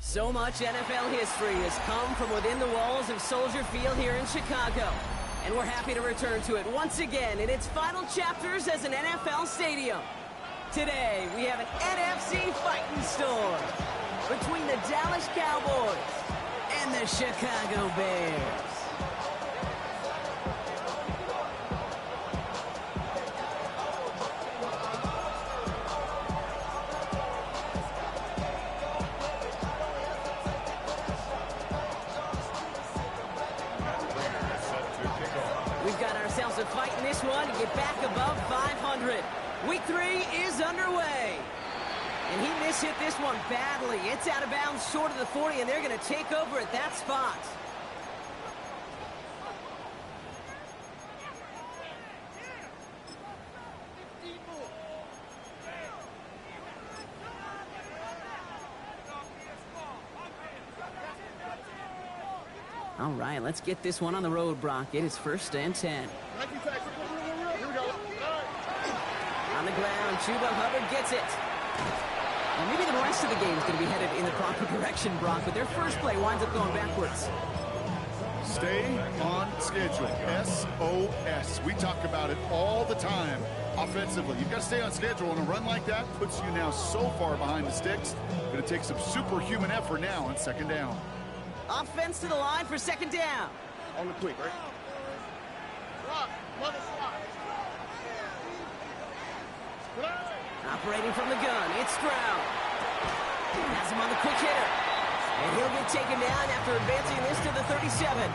So much NFL history has come from within the walls of Soldier Field here in Chicago. And we're happy to return to it once again in its final chapters as an NFL stadium. Today, we have an NFC fighting storm between the Dallas Cowboys and the Chicago Bears. We've got ourselves a fight in this one to get back above 500. Week 3 is underway. And he mishit this one badly. It's out of bounds short of the 40, and they're going to take over at that spot. All right, let's get this one on the road, Brock. It is 1st and 10. On the ground, Chuba Hubbard gets it. Well, maybe the rest of the game is going to be headed in the proper direction, Brock, but their first play winds up going backwards. Stay on schedule. SOS. We talk about it all the time offensively. You've got to stay on schedule, and a run like that puts you now so far behind the sticks. Going to take some superhuman effort now on 2nd down. Offense to the line for 2nd down. On the quick, right? Operating from the gun, it's Stroud. Has him on the quick hitter. And he'll get taken down after advancing this to the 37.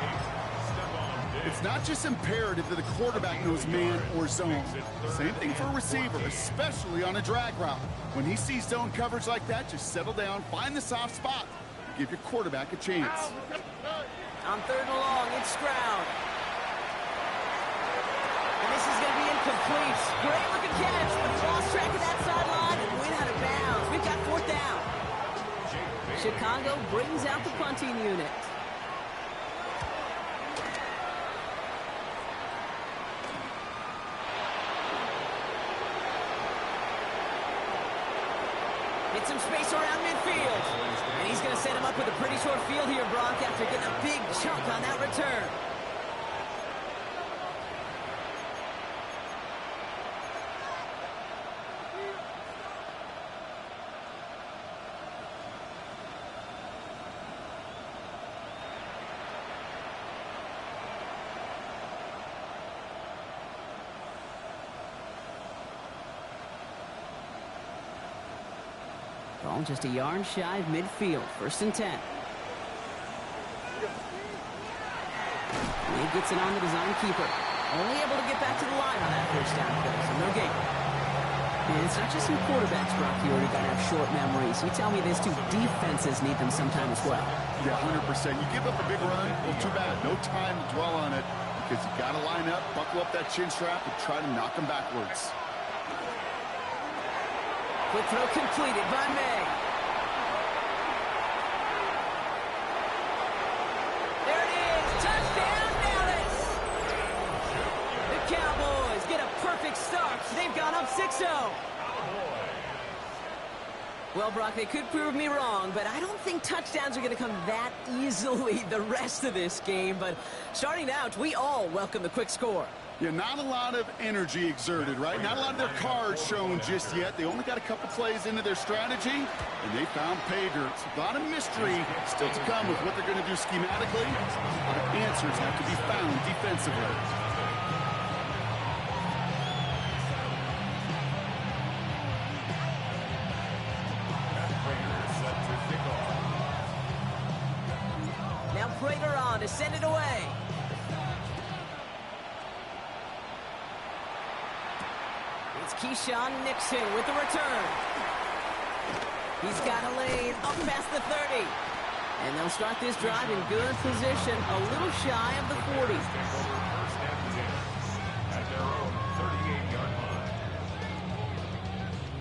It's not just imperative that the quarterback knows man or zone. Same thing for a receiver, especially on a drag route. When he sees zone coverage like that, just settle down, find the soft spot. Give your quarterback a chance. On 3rd and long, it's Stroud. And this is going to be incomplete. Great looking catch, but he lost track of that sideline and went out of bounds. We've got 4th down. Chicago brings out the punting unit. Get some space around midfield. And he's going to set him up with a pretty short field here, Brock, after getting a big chunk on that return. Ball just a yard shy of midfield. 1st and 10. He gets it on the design keeper. Only able to get back to the line on that 1st down play, so no gain. And it's not just some quarterbacks, Brock, you already got to have short memories. You tell me this too, defenses need them sometime as well. Yeah, 100%. You give up a big run, well, too bad. No time to dwell on it because you got to line up, buckle up that chin strap, and try to knock them backwards. Quick throw completed by May. There it is. Touchdown, Dallas. The Cowboys get a perfect start. They've gone up 6-0. Well, Brock, they could prove me wrong, but I don't think touchdowns are going to come that easily the rest of this game. But starting out, we all welcome the quick score. Yeah, not a lot of energy exerted, right? Not a lot of their cards shown just yet. They only got a couple plays into their strategy, and they found pay dirt. A lot of mystery still to come with what they're going to do schematically. A lot of answers have to be found defensively. Now Prater on to send it away. It's Keyshawn Nixon with the return. He's got a lane up past the 30. And they'll start this drive in good position, a little shy of the 40.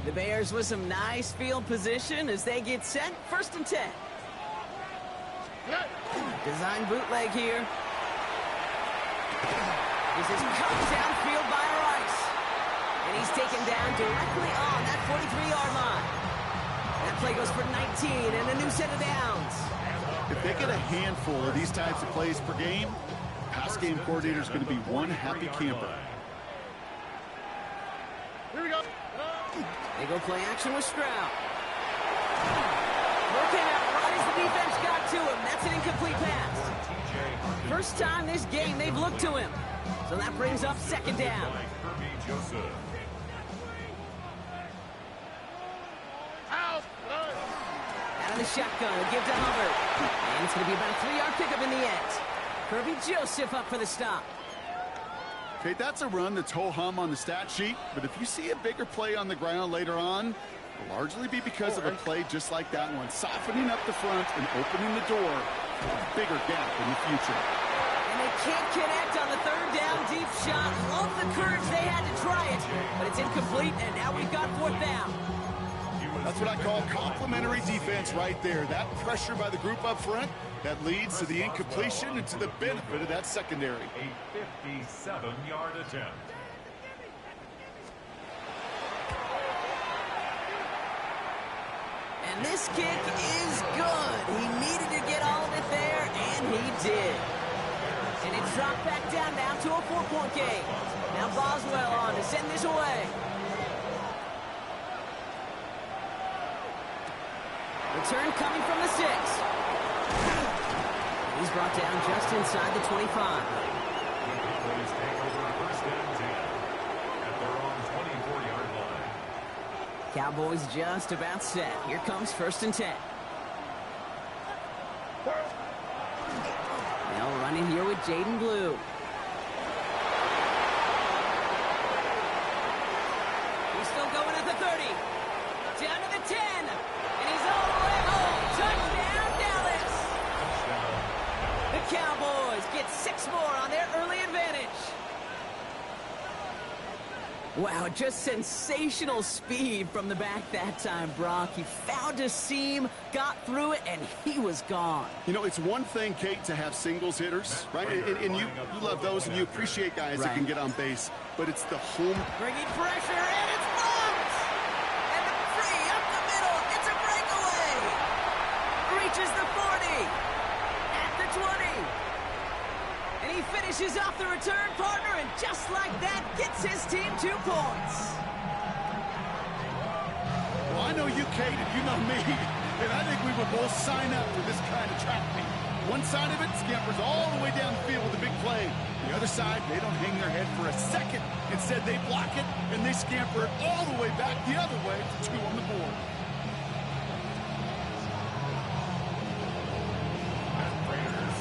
The Bears with some nice field position as they get set. 1st and 10. Design bootleg here. This is cut downfield by Rice. And he's taken down directly on that 43-yard line. That play goes for 19 and a new set of downs. If they get a handful of these types of plays per game, pass game coordinator is going to be one happy camper. Here we go. They go play action with Stroud. Working out right as the defense got to him. That's an incomplete pass. First time this game they've looked to him. So that brings up second down. Out of the shotgun, give to Hubbard. And it's going to be about a 3-yard pickup in the end. Kirby Joseph up for the stop. Okay, that's a run that's ho-hum on the stat sheet, but if you see a bigger play on the ground later on, it'll largely be because of a play just like that one, softening up the front and opening the door for a bigger gap in the future. And they can't connect on the third down deep shot. Love the courage they had to try it, but it's incomplete, and now we've got fourth down. That's what I call complimentary defense right there. That pressure by the group up front, that leads to the incompletion and to the benefit of that secondary. A 57-yard attempt. And this kick is good. He needed to get all of it there, and he did. And it's dropped back down now to a 4-point game. Now Boswell on to send this away. Return coming from the 6. He's brought down just inside the 25. Cowboys just about set. Here comes 1st and 10. They'll run in here with Jaden Blue. He's still going at the 30. Down to the 10. And he's all the way home. Touchdown, Dallas. The Cowboys get 6 more on their early advantage. Wow, just sensational speed from the back that time, Brock. He found a seam, got through it, and he was gone. You know, it's one thing, Kate, to have singles hitters, right? And you love those, and you appreciate guys that can get on base. But it's the home. Bringing pressure, and it's blocked! And the free up the middle. It's a breakaway. Reaches the 40. At the 20. And he finishes off the return partner, and just like that, gets his team 2 points. Well, I know you, Kate, and you know me, and I think we will both sign up for this kind of track meet. One side of it scampers all the way down the field with a big play. The other side, they don't hang their head for a second. Instead, they block it, and they scamper it all the way back the other way for 2 on the board.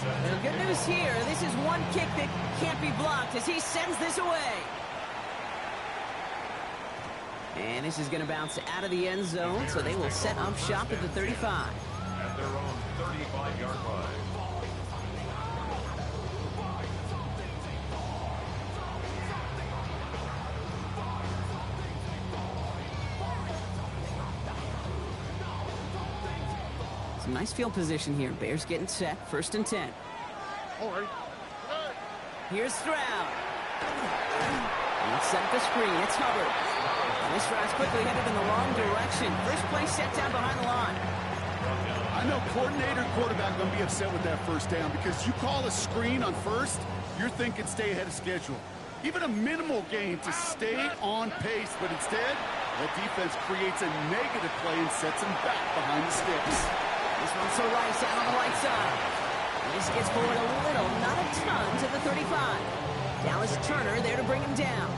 The good news here, this is one kick that can't be blocked as he sends this away. And this is going to bounce out of the end zone, so they will set up shop at the 35. At their own 35-yard line. Some nice field position here. Bears getting set. 1st and 10. All right. Here's Stroud. Let's set up the screen. It's Hubbard. And this drive's quickly headed in the wrong direction. First play set down behind the line. I know coordinator and quarterback going to be upset with that 1st down because you call a screen on 1st, you're thinking stay ahead of schedule. Even a minimal gain to stay on pace, but instead, that defense creates a negative play and sets him back behind the sticks. This one's to Rice out on the right side. And this gets forward a little, not a ton, to the 35. Dallas Turner there to bring him down.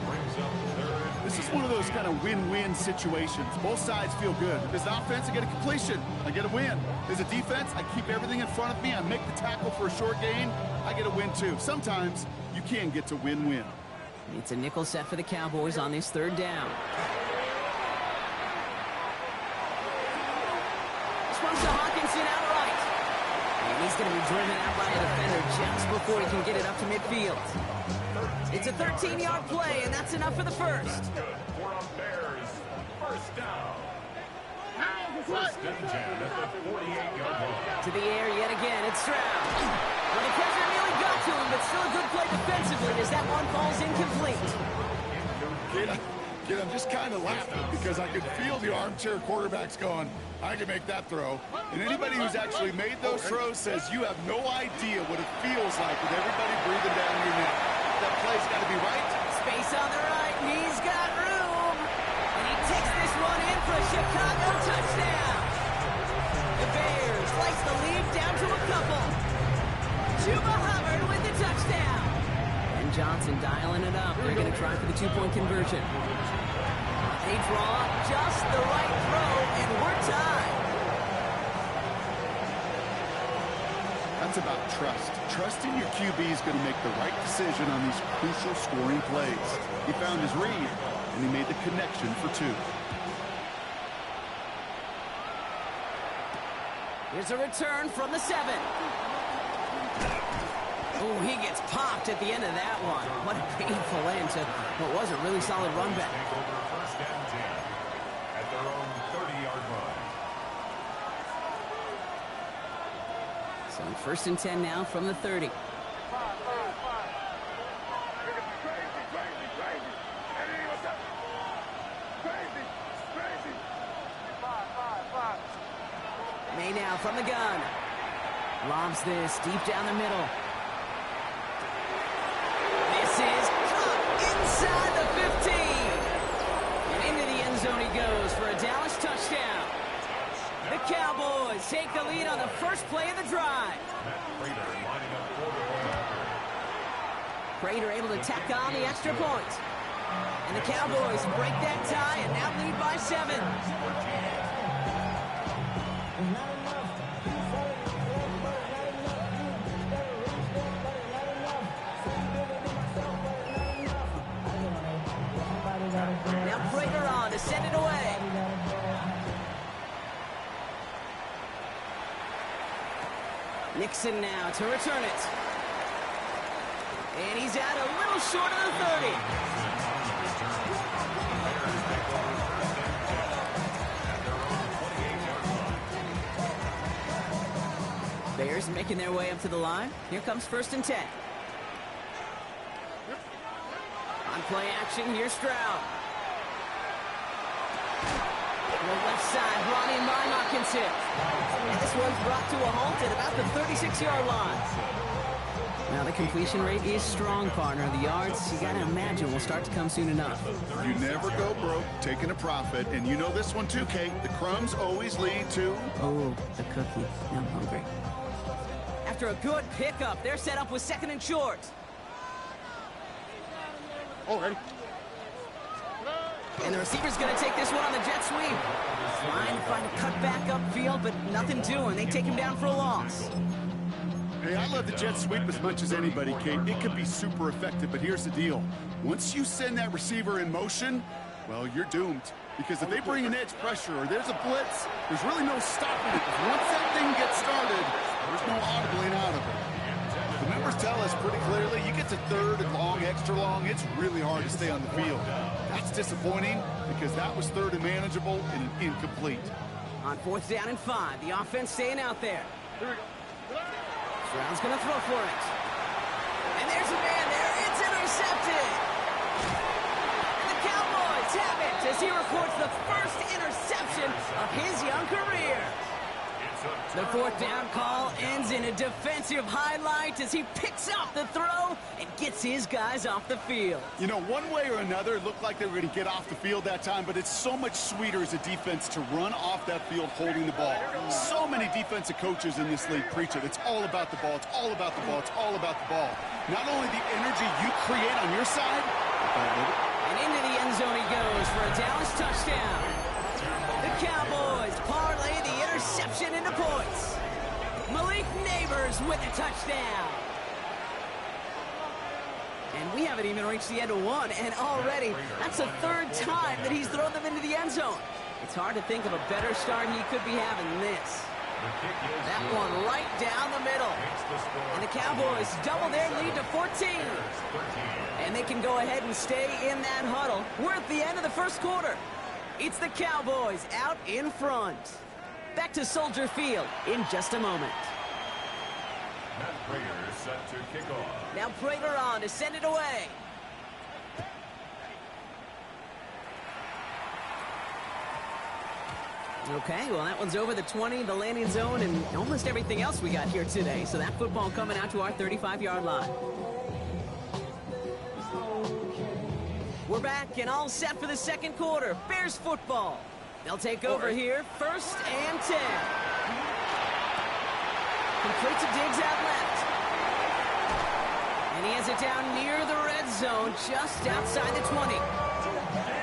This is one of those kind of win-win situations. Both sides feel good. As an offense, I get a completion. I get a win. As a defense, I keep everything in front of me. I make the tackle for a short gain. I get a win, too. Sometimes, you can get to win-win. It's a nickel set for the Cowboys on this 3rd down. This one's to Hawkinson outright. And he's going to be driven out by a defender just before he can get it up to midfield. It's a 13-yard play, and that's enough for the 1st. For a Bears 1st down. 1st and 10 at the 48-yard line. To the air yet again. It's Stroud. Well, the pressure nearly got to him, but still a good play defensively as that one falls incomplete. Again, I'm just kind of laughing because I could feel the armchair quarterbacks going, I can make that throw. And anybody who's actually made those throws says you have no idea what it feels like with everybody breathing down your neck. That play's got to be right. Space on the right, and he's got room. And he takes this one in for a Chicago touchdown. The Bears slice the lead down to a couple. Chuba Hubbard with the touchdown. And Johnson dialing it up. They're going to try for the two-point conversion. They draw just the right throw, and we're tied. That's about trust. Trusting your QB is going to make the right decision on these crucial scoring plays. He found his read, and he made the connection for two. Here's a return from the 7. Oh, he gets popped at the end of that one. What a painful end to what was a really solid run back. Take over first and 10 at their own 30-yard line. So first and 10 now from the 30. May now from the gun. Lobs this deep down the middle. This is caught inside the 15. And into the end zone he goes for a Dallas touchdown. The Cowboys take the lead on the first play of the drive. Prater able to tack on the extra point. And the Cowboys break that tie and now lead by 7. Now Prater on to send it away. Nixon now to return it. And he's out a little short of the 30. Bears making their way up to the line. Here comes first and 10. On play action, here's Stroud. The left side, brought in by Hawkinson. And this one's brought to a halt at about the 36-yard line. Now the completion rate is strong, partner. The yards, you gotta imagine, will start to come soon enough. You never go broke taking a profit, and you know this one too, Kate. The crumbs always lead to... Oh, the cookie. Now I'm hungry. After a good pickup, they're set up with second and short. Oh, ready. And the receiver's going to take this one on the jet sweep. Trying to find a cutback upfield, but nothing doing. They take him down for a loss. Hey, I love the jet sweep as much as anybody, Kate. It can be super effective, but here's the deal. Once you send that receiver in motion, well, you're doomed. Because if they bring an edge pressure or there's a blitz, there's really no stopping it. Once that thing gets started, there's no audibling out of it. The numbers tell us pretty clearly, you get to third and long, extra long, it's really hard to stay on the field. That's disappointing because that was third and manageable and an incomplete. On fourth down and 5, the offense staying out there. Here we go. Stroud's going to throw for it. And there's a man there. It's intercepted. And the Cowboys have it as he records the first interception of his young career. The fourth down call ends in a defensive highlight as he picks up the throw and gets his guys off the field. You know, one way or another, it looked like they were going to get off the field that time, but it's so much sweeter as a defense to run off that field holding the ball. So many defensive coaches in this league preach it. It's all about the ball. It's all about the ball. It's all about the ball. Not only the energy you create on your side, and into the end zone he goes for a Dallas touchdown. The Cowboys parlay the interception into points. Malik Neighbors with a touchdown. And we haven't even reached the end of one, and already that's the third time that he's thrown them into the end zone. It's hard to think of a better start he could be having than this. That one right down the middle. And the Cowboys double their lead to 14. And they can go ahead and stay in that huddle. We're at the end of the first quarter. It's the Cowboys out in front. Back to Soldier Field in just a moment. Matt Prater set to kick off. Now Prater on to send it away. Okay, well, that one's over the 20, the landing zone, and almost everything else we got here today. So that football coming out to our 35-yard line. We're back and all set for the second quarter. Bears football. They'll take over here, 1st and 10. Complete to Diggs out left. And he has it down near the red zone, just outside the 20.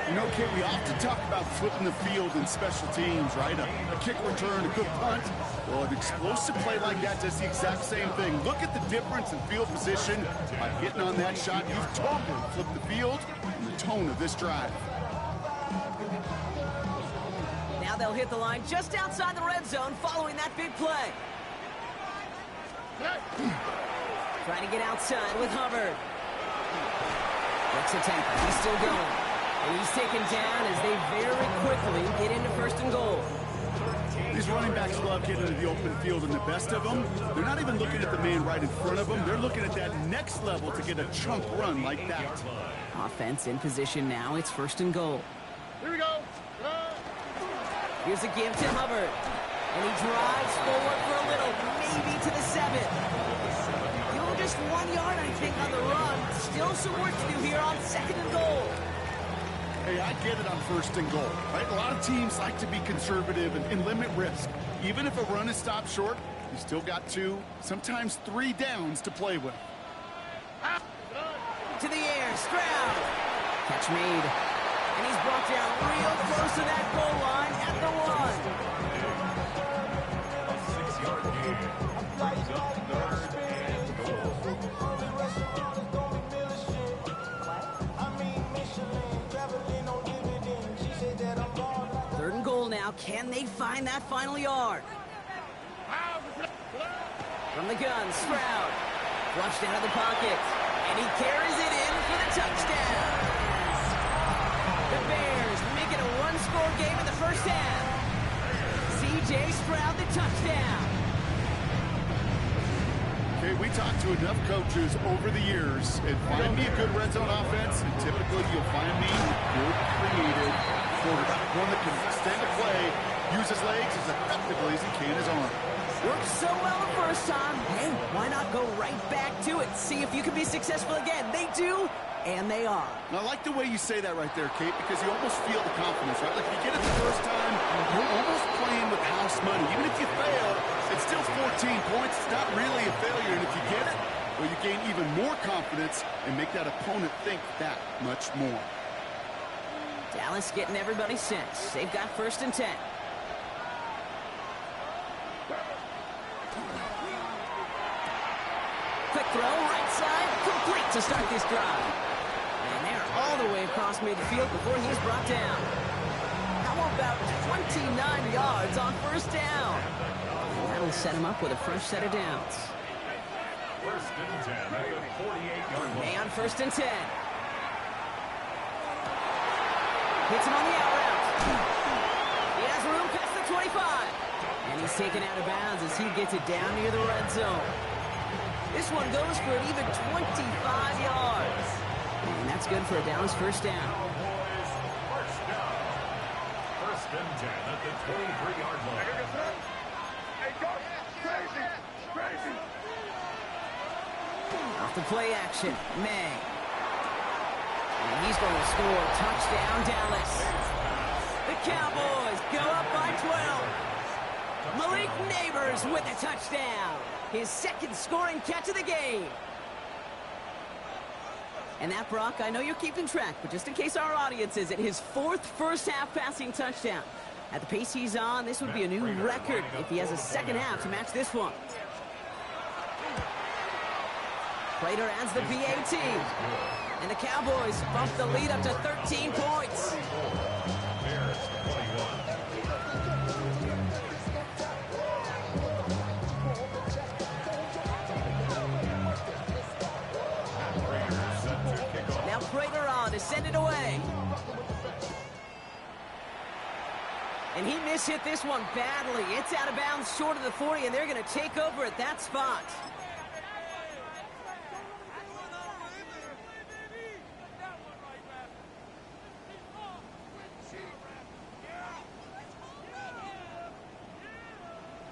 You know, Kate, we often talk about flipping the field in special teams, right? A kick return, a good punt. Well, an explosive play like that does the exact same thing. Look at the difference in field position. By hitting on that shot, you've totally flipped the field and the tone of this drive. Now they'll hit the line just outside the red zone following that big play. Trying to get outside with Hubbard. Next attempt, he's still going. And he's taken down as they very quickly get into 1st and goal. These running backs love getting into the open field, and the best of them, they're not even looking at the man right in front of them. They're looking at that next level to get a chunk run like that. Offense in position now. It's 1st and goal. Here we go. Here's a give to Hubbard. And he drives forward for a little, maybe to the 7. Just 1 yard, I think, on the run. Still some work to do here on 2nd and goal. Hey, I get it on 1st and goal, right? A lot of teams like to be conservative and limit risk. Even if a run is stopped short, you still got 2, sometimes 3 downs to play with. To the air, Stroud. Catch made. And he's brought down real close to that goal line at the 1. A 6-yard gain. Brings up 3rd and goal. 3rd and goal now. Can they find that final yard? From the gun, Stroud. Flushed out of the pocket. And he carries it in for the touchdown. The Bears make it a 1-score game in the 1st half. C.J. Stroud, the touchdown. Okay, we talked to enough coaches over the years, and find me a good red zone offense, and typically you'll find me a good, creative quarterback. One that can extend a play, use his legs as effectively as he can his arm. Worked so well the first time. Hey, why not go right back to it? See if you can be successful again. They do, and they are. And I like the way you say that right there, Kate, because you almost feel the confidence, right? Like if you get it the first time, you're almost playing with house money. Even if you fail, it's still 14 points. It's not really a failure. And if you get it, well, you gain even more confidence and make that opponent think that much more. Dallas getting everybody set. They've got 1st and 10. Quick throw, right side, complete to start this drive. And they're all the way across midfield before he's brought down. How about 29 yards on 1st down? And that'll set him up with a fresh set of downs. 1st and 10 at the 48-yard line. May on 1st and 10. Hits him on the out route. He has room past the 25. And he's taken out of bounds as he gets it down near the red zone. This one goes for an even 25 yards. And that's good for a Dallas 1st down. Cowboys, 1st down. 1st and 10 at the 23-yard line. Hey, go. Crazy. Crazy. Off the play action, May. And he's going to score. Touchdown, Dallas. The Cowboys go up by 12. Malik Neighbors with a touchdown. His 2nd scoring catch of the game. And that, Brock, I know you're keeping track, but just in case our audience isn't, his 4th first-half passing touchdown. At the pace he's on, this would be a new record if he has a 2nd half to match this one. Prater adds the PAT. And the Cowboys bump the lead up to 13 points. Bears 21. Now Prater on to send it away. And he mishit this one badly. It's out of bounds short of the 40, and they're going to take over at that spot.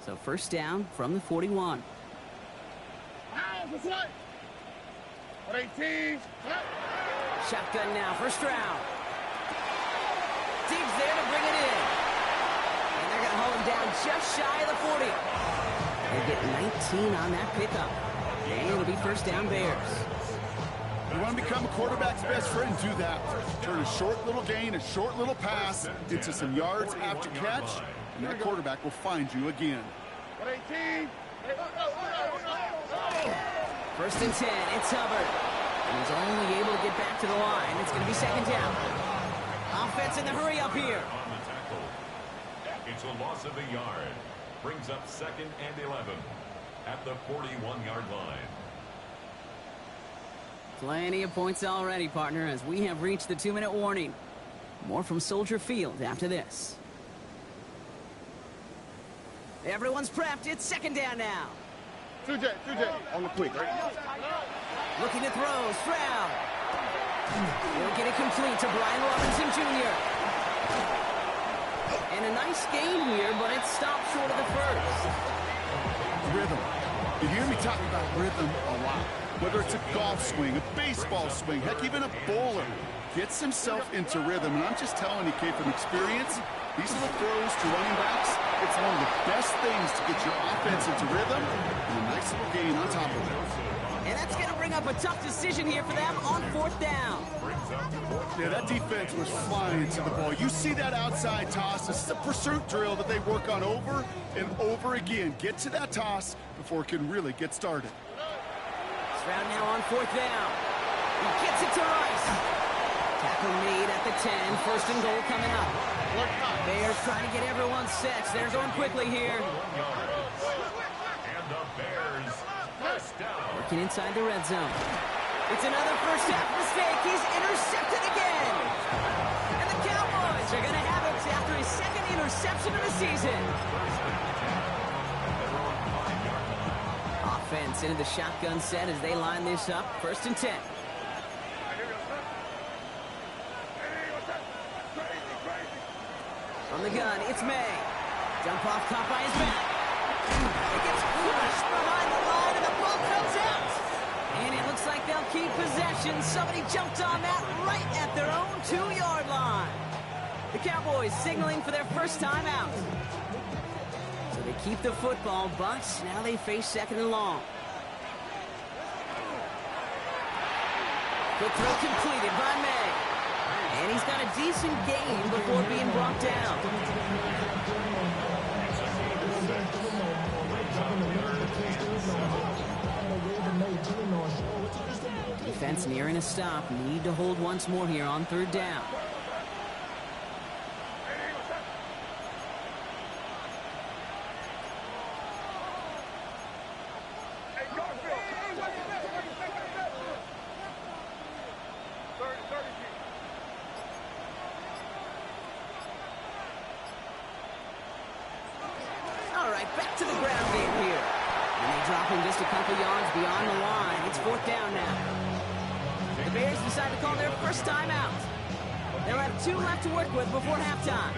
So first down from the 41. Now for play. 18. Shotgun now, first round. Deep's there to bring it in. And they're going to hold him down just shy of the 40. They get 19 on that pickup. And it'll be first down Bears. You want to become a quarterback's best friend, do that. Turn a short little gain, a short little pass into some yards after catch, and that quarterback will find you again. 18. First and 10, it's Hubbard. And he's only able to get back to the line. It's going to be second down. Offense in the hurry up here. On the tackle. It's a loss of a yard. Brings up second and 11 at the 41-yard line. Plenty of points already, partner, as we have reached the 2-minute warning. More from Soldier Field after this. Everyone's prepped. It's second down now. 2J. On the quick, right? Looking to throw. Stroud. He'll get it complete to Brian Robinson Jr. And a nice gain here, but it stopped short of the first. Rhythm. You hear me talking about rhythm a lot. Whether it's a golf swing, a baseball swing, heck, even a bowler gets himself into rhythm. And I'm just telling you, Kate, from experience, these little throws to running backs, it's one of the best things to get your offense into rhythm and a nice little gain on top of it. And that's going to bring up a tough decision here for them on fourth down. Yeah, that defense was flying to the ball. You see that outside toss. This is a pursuit drill that they work on over and over again. Get to that toss before it can really get started. Stroud now on fourth down. He gets it to Rice. Tackle made at the 10. First and goal coming up. Bears trying to get everyone set. They're going quickly here. And the Bears first down. Working inside the red zone. It's another first half mistake. He's intercepted again. And the Cowboys are going to have it after his second interception of the season. Offense into the shotgun set as they line this up. First and 10. From the gun, it's May. Dump off caught by his back. It gets crushed behind the line and the ball comes out. And it looks like they'll keep possession. Somebody jumped on that right at their own 2-yard line. The Cowboys signaling for their first time out. So they keep the football, but now they face second and long. Quick throw completed by May. And he's got a decent gain before being brought down. Defense nearing a stop. Need to hold once more here on third down. Back to the ground game here. And they drop him just a couple yards beyond the line. It's fourth down now. The Bears decide to call their first timeout. They'll have 2 left to work with before halftime.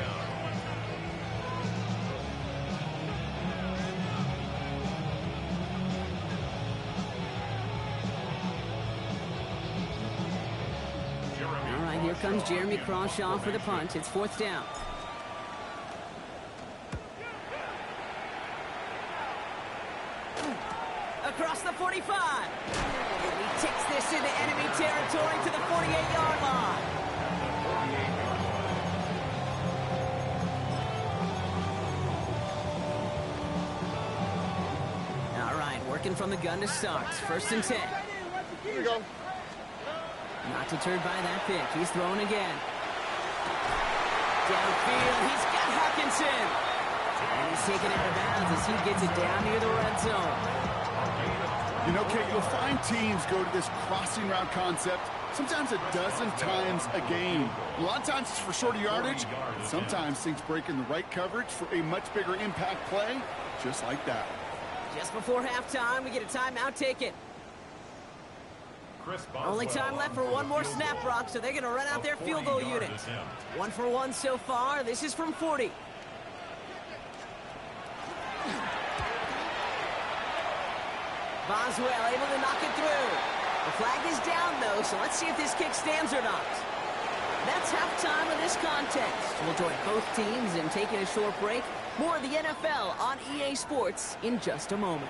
All right, here comes Jeremy Crawshaw for the punt. It's fourth down. Across the 45. And he takes this into enemy territory to the 48-yard line. All right, working from the gun to start. First and 10. Here we go. Not deterred by that pick. He's throwing again. Downfield, he's got Hawkinson. And he's taken out of bounds as he gets it down near the red zone. You know, Kate, you'll find teams go to this crossing route concept sometimes a dozen times a game. A lot of times it's for shorter yardage. Sometimes things break in the right coverage for a much bigger impact play, just like that. Just before halftime, we get a timeout taken. Only time left for one more snap, Brock, so they're going to run out their field goal unit. 1 for 1 so far. This is from 40. Boswell able to knock it through. The flag is down, though, so let's see if this kick stands or not. That's halftime of this contest. We'll join both teams in taking a short break. More of the NFL on EA Sports in just a moment.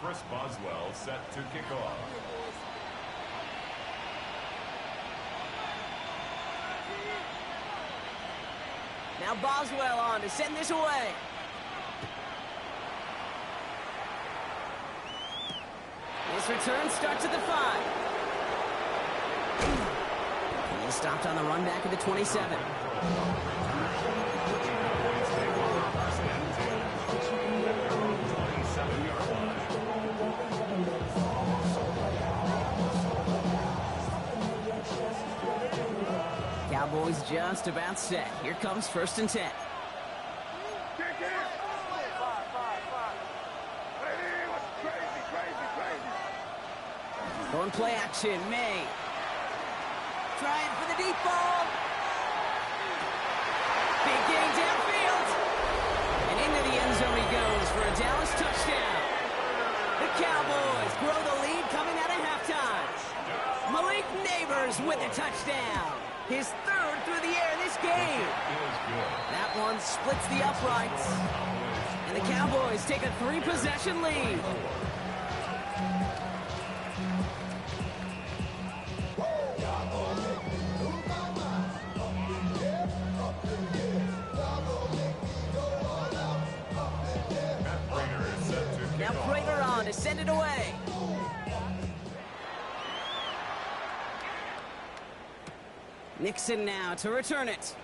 Chris Boswell set to kick off. Now Boswell on to send this away. This return starts at the 5. He's stopped on the run back at the 27. Cowboys just about set. Here comes 1st and 10. Going play action, May. Trying for the deep ball. Big gain downfield. And into the end zone he goes for a Dallas touchdown. The Cowboys grow the lead coming out of halftime. Malik Neighbors with a touchdown. His 3rd through the air this game. That one splits the uprights. And the Cowboys take a 3-possession lead. Now Prater on to send it away. Nixon now to return it.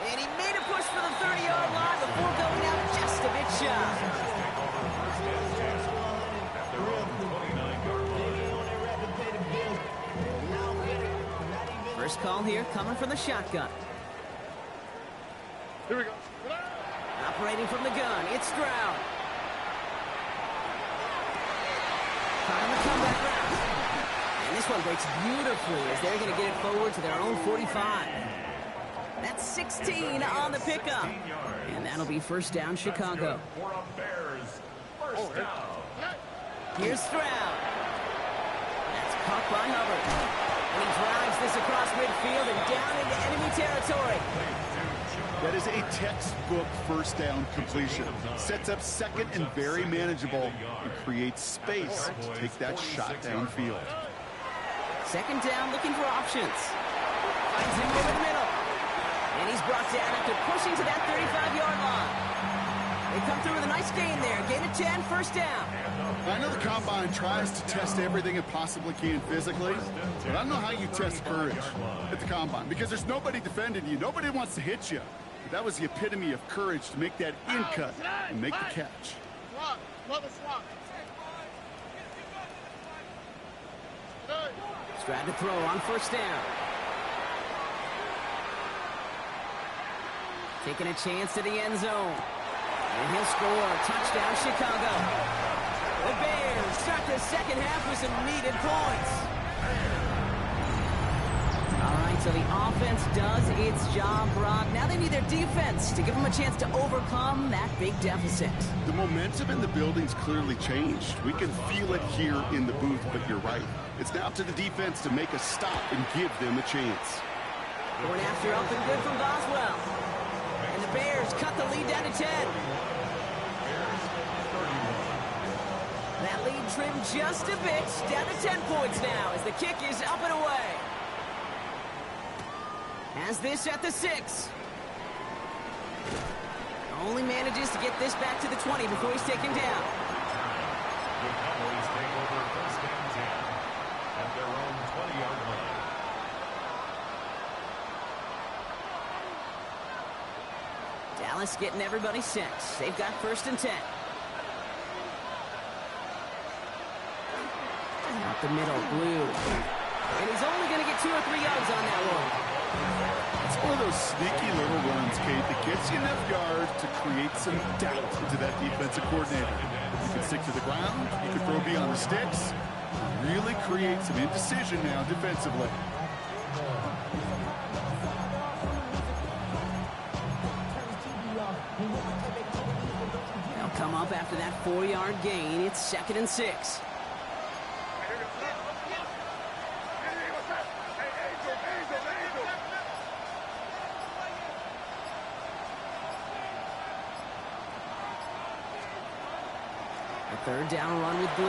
And he made a push for the 30-yard line before going out just a bit shy. First call here coming from the shotgun. Here we go. Operating from the gun, it's Stroud. Caught on the comeback route. And this one breaks beautifully as they're going to get it forward to their own 45. That's 16 on the pickup. And that'll be 1st down, Chicago. Here's Stroud. That's caught by Hubbard. And he drives this across midfield and down into enemy territory. That is a textbook 1st down completion. Sets up 2nd and very manageable and creates space to take that shot downfield. 2nd down, looking for options. Finds him over the middle. And he's brought down after pushing to that 35-yard line. They come through with a nice gain there. Gain of 10, 1st down. I know the Combine tries to test everything it possibly can physically, but I don't know how you test courage at the Combine because there's nobody defending you. Nobody wants to hit you. But that was the epitome of courage to make that in cut and make the catch. Swap. Another swap. Stroud to throw on 1st down. Taking a chance to the end zone. And he'll score. Touchdown, Chicago. The Bears start the 2nd half with some needed points. All right, so the offense does its job, Brock. Now they need their defense to give them a chance to overcome that big deficit. The momentum in the building's clearly changed. We can feel it here in the booth, but you're right. It's now up to the defense to make a stop and give them a chance. Going after up and good from Boswell. And the Bears cut the lead down to 10. That lead trimmed just a bit, down to 10 points now as the kick is up and away. Has this at the 6. Only manages to get this back to the 20 before he's taken down. The Cowboys take over 1st and 10 at their own 20-yard line. Dallas getting everybody set. They've got 1st and 10. Up the middle, Blue. And he's only going to get 2 or 3 yards on that one. It's one of those sneaky little runs, Kate, that gets you enough yards to create some doubt into that defensive coordinator. You can stick to the ground, you can throw beyond the sticks, really create some indecision now defensively. They'll come up after that 4-yard gain. It's 2nd and 6. A 3rd down run with Blue.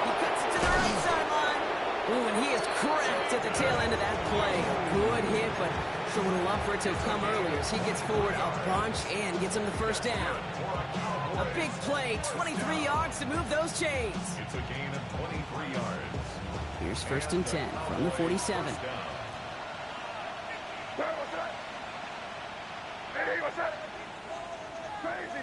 He cuts it to the right sideline. Ooh, and he is cracked at the tail end of that play. Good hit, but sure would have loved for it to have come earlier as he gets forward a bunch and gets him the 1st down. A big play, 23 yards to move those chains. It's a gain of 23 yards. Here's 1st and 10 from the 47. Crazy.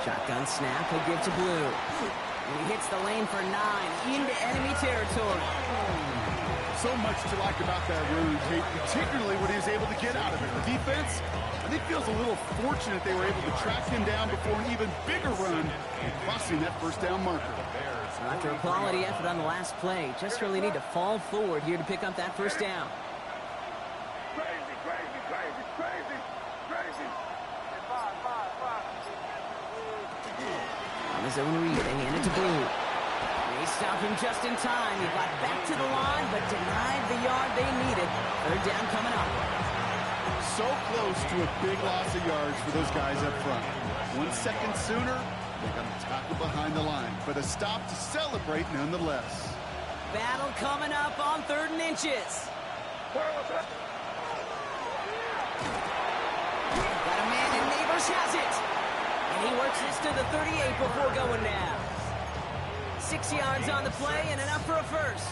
Shotgun snap, he'll give to Blue. And he hits the lane for 9 into enemy territory. So much to like about that run, Kate, particularly what he was able to get out of it. The defense, I think, feels a little fortunate they were able to track him down before an even bigger run and crossing that 1st down marker. So after a quality effort on the last play, just really need to fall forward here to pick up that 1st down. Crazy. On his own read, they hand it to Blue. They stop him just in time. He got back to the line, but denied the yard they needed. 3rd down coming up. So close to a big loss of yards for those guys up front. 1 second sooner, they got to tackle behind the line, but a stop to celebrate nonetheless. Battle coming up on 3rd and inches. Got a man, and Neighbors has it. And he works this to the 38 before going down. 6 yards on the play and enough for a 1st.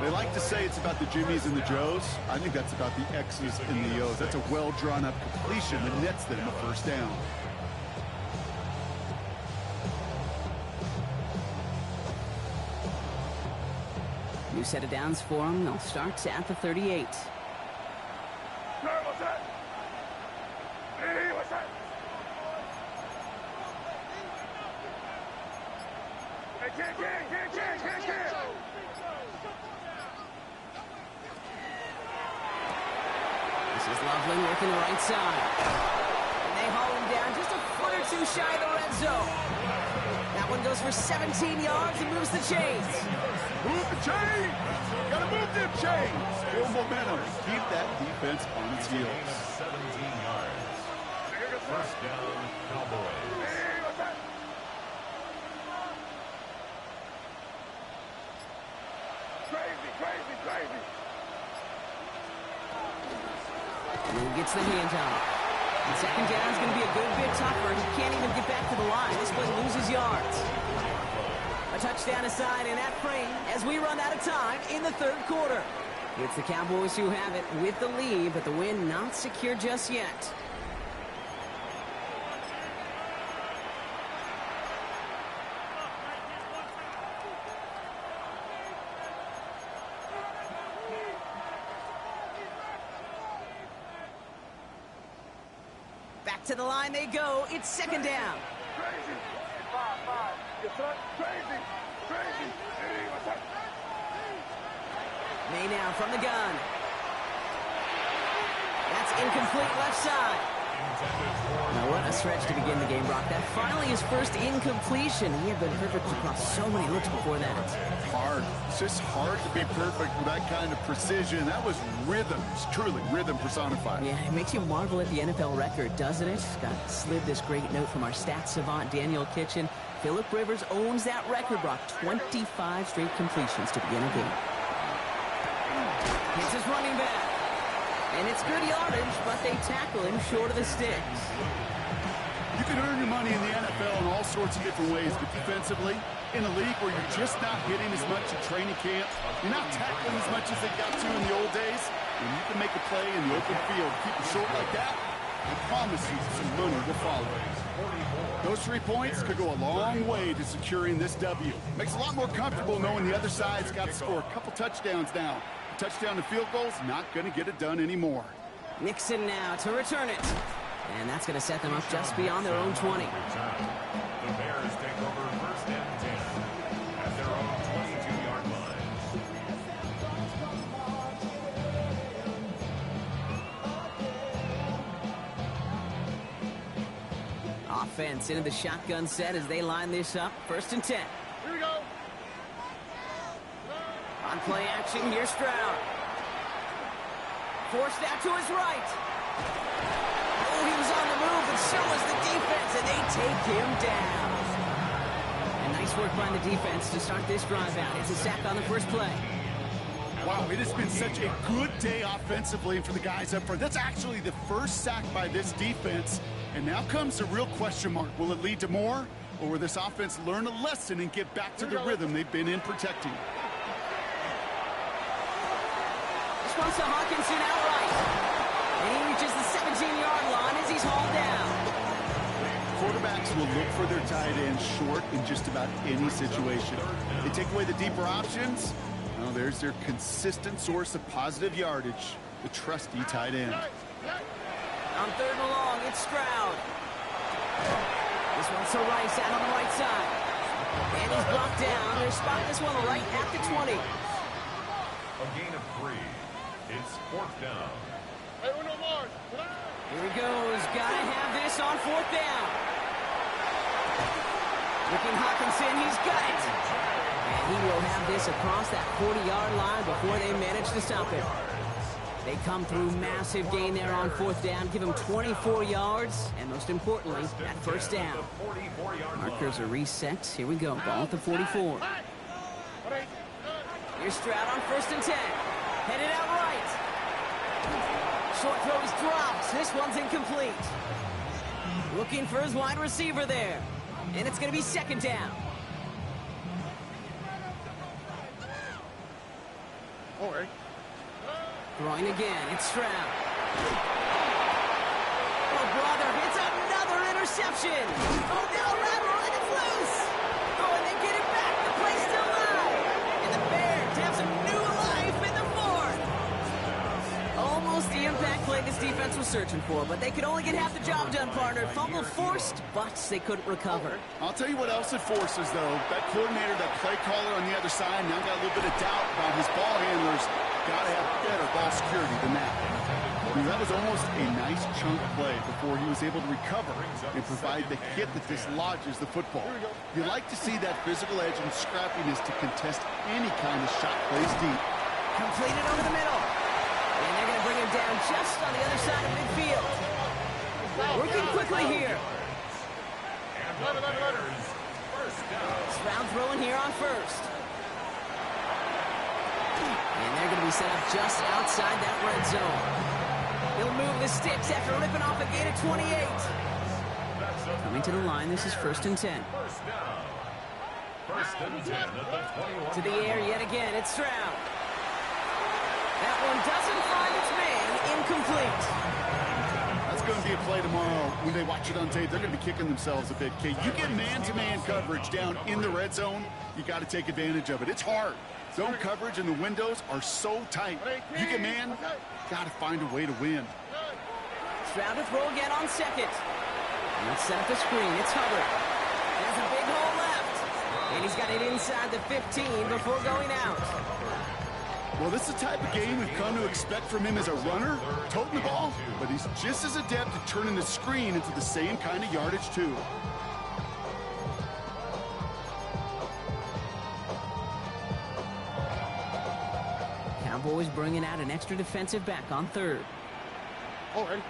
They like to say it's about the Jimmies and the Joes. I think that's about the X's and the O's. That's a well-drawn-up completion that nets them a 1st down. New set of downs for him. They'll start at the 38. This is Lovely working the right side. And they haul him down just a foot or 2 shy of the red zone. That one goes for 17 yards and moves the chains. Move the chains! Gotta move them chains! Build momentum. Keep that defense on its heels. 17 yards. 1st down, Cowboys. Crazy. Blue gets the handoff. And 2nd down is going to be a good bit tougher. He can't even get back to the line. This play loses yards. A touchdown aside in that frame as we run out of time in the 3rd quarter. It's the Cowboys who have it with the lead, but the win not secure just yet. Back to the line they go. It's 2nd down. Crazy. 5. Crazy. May now from the gun. That's incomplete left side. Now what a stretch to begin the game, Brock. That finally his 1st incompletion. He had been perfect across so many looks before that. Hard. It's just hard to be perfect with that kind of precision. That was rhythm. It's truly rhythm personified. Yeah, it makes you marvel at the NFL record, doesn't it? Got slid this great note from our stats savant, Daniel Kitchen. Phillip Rivers owns that record, Brock. 25 straight completions to begin a game. Hits his running back. And it's good yardage, but they tackle him short of the sticks. You can earn your money in the NFL in all sorts of different ways, but defensively, in a league where you're just not hitting as much in training camp, you're not tackling as much as they got to in the old days, and you can make a play in the open field, keep it short like that, I promise you some money will follow. Those 3 points could go a long way to securing this W. Makes it a lot more comfortable knowing the other side's got to score a couple touchdowns now. A touchdown and field goals, not going to get it done anymore. Nixon now to return it. And that's going to set them up just beyond their own 20. The Bears take over first and 10 at their own 22-yard line. Offense into the shotgun set as they line this up. First and 10. Here we go. On play action, here's Stroud. Forced out to his right. Oh, he was on the move, and so was the defense, and they take him down. And nice work by the defense to start this drive out. It's a sack on the first play. Wow, it has been such a good day offensively for the guys up front. That's actually the first sack by this defense. And now comes the real question mark. Will it lead to more? Or will this offense learn a lesson and get back to the rhythm they've been in protecting? This one's to Hawkinson outright. And he reaches the 17-yard line as he's hauled down. Quarterbacks will look for their tight end short in just about any situation. They take away the deeper options. Well, there's their consistent source of positive yardage, the trusty tight end. On third and long, it's Stroud. This one's to Rice out on the right side. And he's blocked down. They're spotting this one right at the 20. A gain of 3. It's fourth down. Hey, uno more. Here he goes. Gotta have this on fourth down. Looking Hawkinson, he's got it. And he will have this across that 40-yard line before they manage to stop him. They come through massive gain there on fourth down, give him 24 yards, and most importantly, that first down. Markers are reset. Here we go. Ball at the 44. Here's Stroud on first and 10. Headed out right. Short throw is dropped. This one's incomplete. Looking for his wide receiver there. And it's going to be second down. All right. Throwing again, it's Stroud. Oh, brother, it's another interception. Oh, no, Rattle, and it's loose. Oh, and they get it back. The play's still live. And the Bears have some new life in the fourth. Almost the impact play this defense was searching for, but they could only get half the job done, partner. Fumble forced, but they couldn't recover. I'll tell you what else it forces, though. That coordinator, that play caller on the other side, now got a little bit of doubt about his ball handlers. Got to have better ball security than that. I mean, that was almost a nice chunk play before he was able to recover and provide the hit that dislodges the football. You like to see that physical edge and scrappiness to contest any kind of shot plays deep. Completed over the middle. And they're going to bring him down just on the other side of midfield. Working quickly here. Stroud throwing here on first. And they're going to be set up just outside that red zone. He'll move the sticks after ripping off a gain of 28. Coming to the line, this is first and 10. First and 10 at the 21. To the air yet again, it's Stroud. That one doesn't find its man, incomplete. That's going to be a play tomorrow. When they watch it on tape, they're going to be kicking themselves a bit. Okay, you get man-to-man coverage down in the red zone, you got to take advantage of it. It's hard. Zone coverage and the windows are so tight. You get man, got to find a way to win. Stroud to throw again on second. Let's set up the screen. It's Hubbard. There's a big hole left. And he's got it inside the 15 before going out. Well, this is the type of game we've come to expect from him as a runner, toting the ball, but he's just as adept at turning the screen into the same kind of yardage, too. Cowboys bringing out an extra defensive back on third. All right.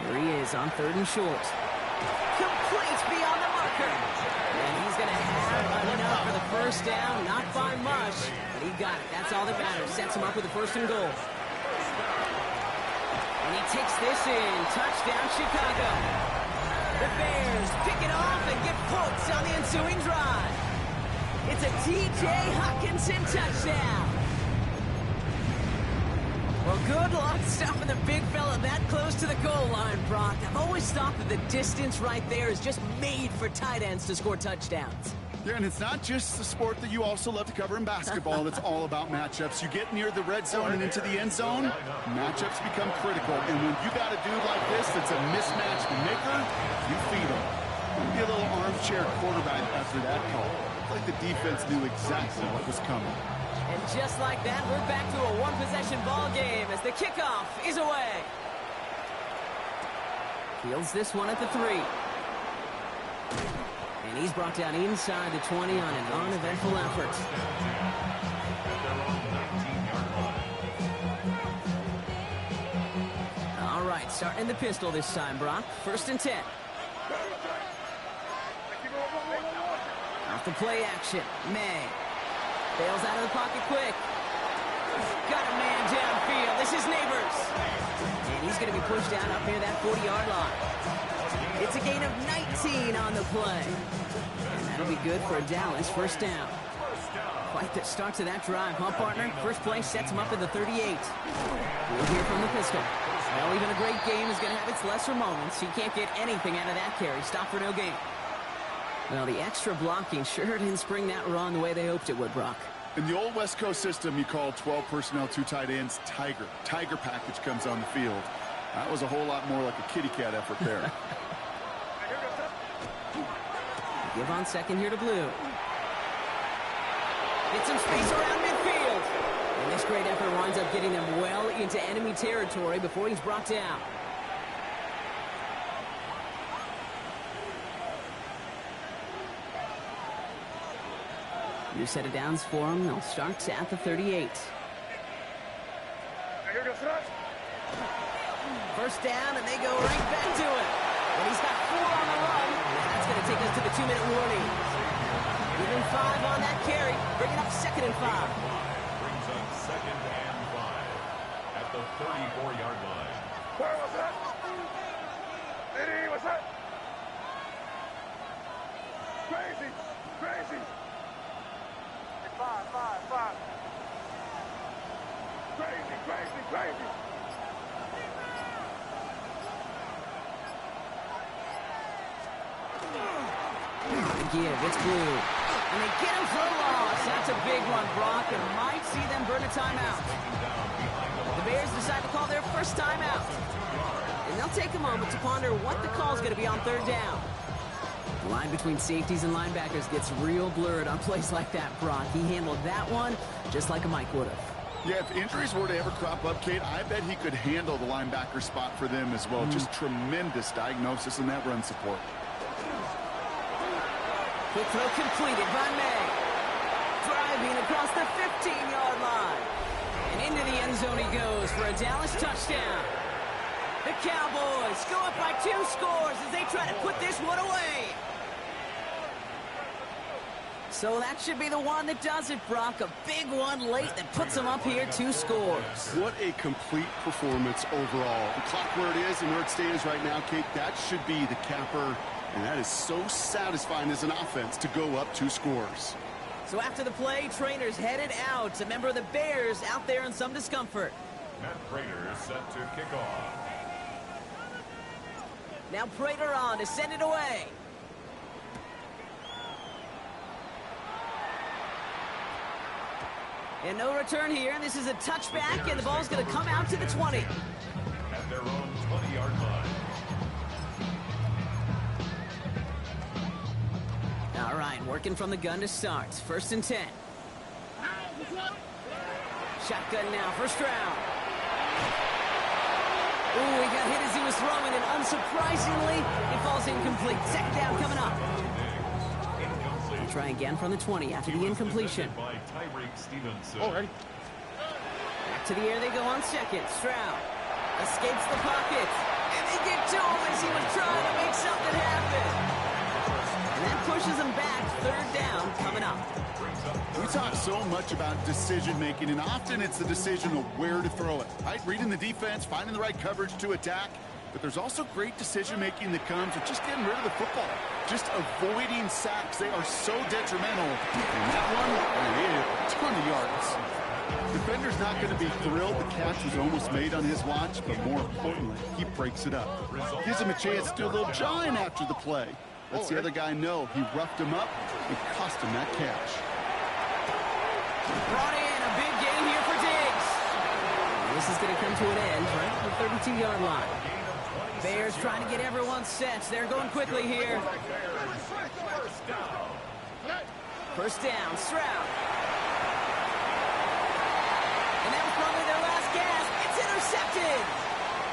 Here he is on third and short. Complete beyond the marker. And he's going to have enough for the first down. Not by much, but he got it. That's all that matters. Sets him up with a first and goal. And he takes this in. Touchdown, Chicago. The Bears pick it off and get points on the ensuing drive. It's a T.J. Hockenson touchdown. Well, good luck stopping the big fella that close to the goal line, Brock. I've always thought that the distance right there is just made for tight ends to score touchdowns. Yeah, and it's not just the sport that you also love to cover in basketball. It's all about matchups. You get near the red zone and into the end zone, matchups become critical. And when you got a dude like this that's a mismatched maker, you feed him. Be a little armchair quarterback after that call. Like the defense knew exactly what was coming. And just like that, we're back to a one-possession ball game as the kickoff is away. Fields this one at the 3. And he's brought down inside the 20 on an uneventful effort. All right, starting the pistol this time, Brock. 1st and 10. Off the play action. May. Bails out of the pocket quick. Got a man downfield. This is Neighbors. And he's going to be pushed down up near that 40-yard line. It's a gain of 19 on the play. And that'll be good for a Dallas 1st down. Quite the start to that drive, huh, partner? First play sets him up at the 38. We'll hear from the pistol. Well, even a great game is going to have its lesser moments. He can't get anything out of that carry. Stop for no gain. Well, the extra blocking sure didn't spring that run the way they hoped it would, Brock. In the old West Coast system, you call 12 personnel, 2 tight ends, Tiger. Tiger package comes on the field. That was a whole lot more like a kitty cat effort there. Give on second here to Blue. Get some space around midfield. And this great effort winds up getting them well into enemy territory before he's brought down. New set of downs for him. They'll start at the 38. 1st down, and they go right back to it. And he's got 4 on the run. And that's going to take us to the 2-minute warning. Give him 5 on that carry. Bringing up 2nd and 5. Brings up 2nd and 5 at the 34-yard line. Where was that? Diddy, what's that? Crazy, crazy. 5. Crazy, crazy, crazy. Give, it's Blue. And they get him for a loss. That's a big one, Brock, and might see them burn a timeout. The Bears decide to call their first timeout. And they'll take a moment to ponder what the call is going to be on 3rd down. The line between safeties and linebackers gets real blurred on plays like that, Brock. He handled that one just like a Mike would have. Yeah, if injuries were to ever crop up, Kate, I bet he could handle the linebacker spot for them as well. Just tremendous diagnosis in that run support. Quick throw completed by May. Driving across the 15-yard line. And into the end zone he goes for a Dallas touchdown. The Cowboys go up by 2 scores as they try to put this one away. So that should be the one that does it, Brock. A big one late that puts them up here 2 scores. What a complete performance overall. The clock where it is and where it stands right now, Kate, that should be the capper. And that is so satisfying as an offense to go up 2 scores. So after the play, trainers headed out. A member of the Bears out there in some discomfort. Matt Prater is set to kick off. Now Prater on to send it away. And no return here. This is a touchback, and the ball's going to come out to the 20. At their own 20-yard line. All right, working from the gun to start. 1st and 10. Shotgun now, 1st round. Ooh, he got hit as he was throwing, and unsurprisingly, it falls incomplete. 2nd down coming up. We'll try again from the 20 after the incompletion. Already. Back to the air they go on 2nd. Stroud escapes the pocket, and they get to him as he was trying to make something happen. And that pushes him back. 3rd down coming up. We talk so much about decision-making, and often it's the decision of where to throw it, right? Reading the defense, finding the right coverage to attack. but there's also great decision-making that comes with just getting rid of the football, just avoiding sacks. They are so detrimental. And that one, a ton of yards. Defender's not going to be thrilled the catch was almost made on his watch, but more importantly, he breaks it up. Gives him a chance to do a little jawing after the play. Lets the other guy know he roughed him up and cost him that catch. Brought in a big gain here for Diggs. This is going to come to an end right at the 32-yard line. Bears trying to get everyone set. They're going quickly here. First down, Stroud. And that was probably their last gasp. It's intercepted.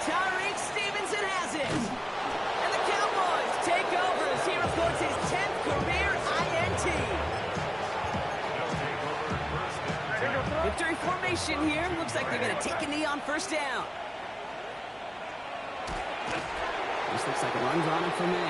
Tyreek Stevenson has it. And the Cowboys take over as he reports his 10th career INT. Victory formation here. Looks like they're going to take a knee on first down. This looks like a run drawn up for me.